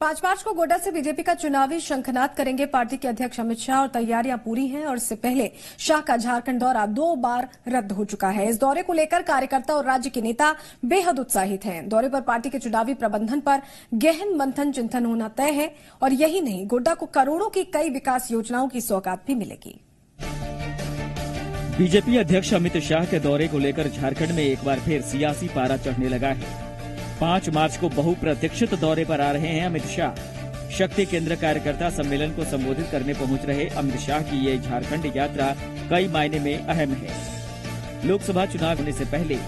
5 मार्च को गोड्डा से बीजेपी का चुनावी शंखनाद करेंगे पार्टी के अध्यक्ष अमित शाह और तैयारियां पूरी हैं। और इससे पहले शाह का झारखंड दौरा 2 बार रद्द हो चुका है। इस दौरे को लेकर कार्यकर्ता और राज्य के नेता बेहद उत्साहित हैं। दौरे पर पार्टी के चुनावी प्रबंधन पर गहन मंथन चिंतन होना तय है। और यही नहीं, गोड्डा को करोड़ों की कई विकास योजनाओं की सौगात भी मिलेगी। बीजेपी अध्यक्ष अमित शाह के दौरे को लेकर झारखंड में एक बार फिर सियासी पारा चढ़ने लगा है। 5 मार्च को बहुप्रतीक्षित दौरे पर आ रहे हैं अमित शाह। शक्ति केंद्र कार्यकर्ता सम्मेलन को संबोधित करने पहुंच रहे अमित शाह की ये झारखंड यात्रा कई मायने में अहम है। लोकसभा चुनाव होने से पहले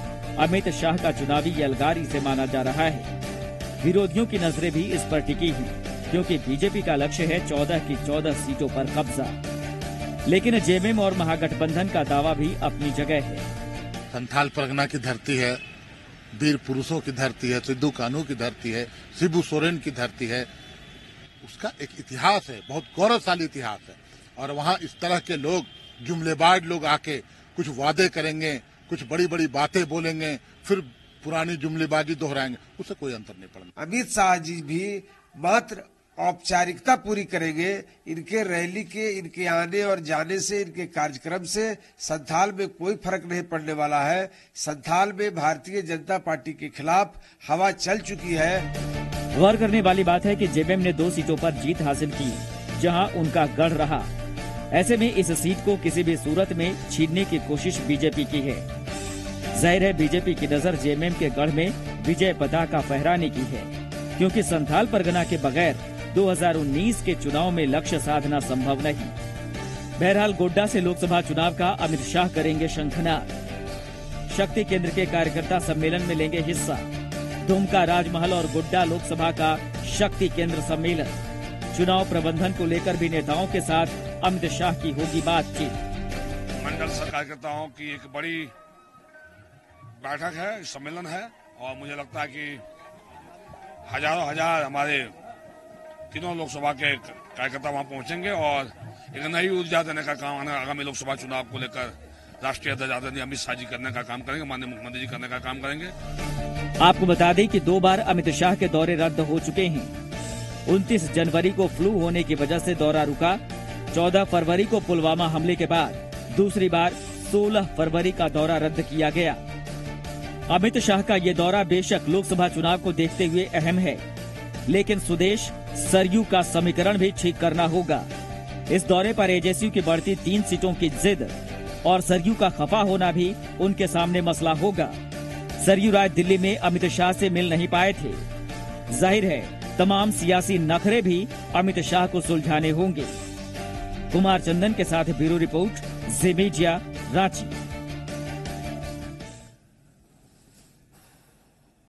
अमित शाह का चुनावी यलगार इसे माना जा रहा है। विरोधियों की नजरें भी इस पर टिकी हैं, क्योंकि बीजेपी का लक्ष्य है 14 की 14 सीटों पर कब्जा। लेकिन जेएमएम और महागठबंधन का दावा भी अपनी जगह है। संथाल परगना की धरती है, वीर पुरुषों की धरती है, सिद्धू कान्हू की धरती है, शिबू सोरेन की धरती है। उसका एक इतिहास है, बहुत गौरवशाली इतिहास है। और वहाँ इस तरह के लोग, जुमलेबाज लोग आके कुछ वादे करेंगे, कुछ बड़ी बड़ी बातें बोलेंगे, फिर पुरानी जुमलेबाजी दोहराएंगे, उससे कोई अंतर नहीं पड़ना। अमित शाह जी भी मात्र औपचारिकता पूरी करेंगे। इनके रैली के, इनके आने और जाने से, इनके कार्यक्रम से संथाल में कोई फर्क नहीं पड़ने वाला है। संथाल में भारतीय जनता पार्टी के खिलाफ हवा चल चुकी है। गौर करने वाली बात है कि जेएमएम ने 2 सीटों पर जीत हासिल की, जहां उनका गढ़ रहा। ऐसे में इस सीट को किसी भी सूरत में छीनने की कोशिश बीजेपी की है। जाहिर है बीजेपी की नजर जेएमएम के गढ़ में विजय पताका फहराने की है, क्योंकि संथाल परगना के बगैर 2019 के चुनाव में लक्ष्य साधना संभव नहीं। बहरहाल गोड्डा से लोकसभा चुनाव का अमित शाह करेंगे शंखनाद। शक्ति केंद्र के कार्यकर्ता सम्मेलन में लेंगे हिस्सा। दुमका राजमहल और गोड्डा लोकसभा का शक्ति केंद्र सम्मेलन। चुनाव प्रबंधन को लेकर भी नेताओं के साथ अमित शाह की होगी बातचीत। मंडल कार्यकर्ताओं की एक बड़ी बैठक है, सम्मेलन है, और मुझे लगता है कि हजारों हजार हमारे तीनों लोकसभा के कार्यकर्ता वहां पहुंचेंगे और एक नई ऊर्जा देने का काम आगामी लोकसभा चुनाव को लेकर राष्ट्रीय अध्यक्ष आदरणीय अमित शाह जी करने का काम करेंगे, माननीय मुख्यमंत्री जी करने का काम करेंगे। आपको बता दें कि 2 बार अमित शाह के दौरे रद्द हो चुके हैं। 29 जनवरी को फ्लू होने की वजह से दौरा रुका। 14 फरवरी को पुलवामा हमले के बाद दूसरी बार 16 फरवरी का दौरा रद्द किया गया। अमित शाह का ये दौरा बेशक लोकसभा चुनाव को देखते हुए अहम है, लेकिन सुदेश सरयू का समीकरण भी ठीक करना होगा। इस दौरे पर एजेएसयू की बढ़ती 3 सीटों की जिद और सरयू का खफा होना भी उनके सामने मसला होगा। सरयू राज दिल्ली में अमित शाह से मिल नहीं पाए थे। जाहिर है तमाम सियासी नखरे भी अमित शाह को सुलझाने होंगे। कुमार चंदन के साथ ब्यूरो रिपोर्ट, जी मीडिया, रांची।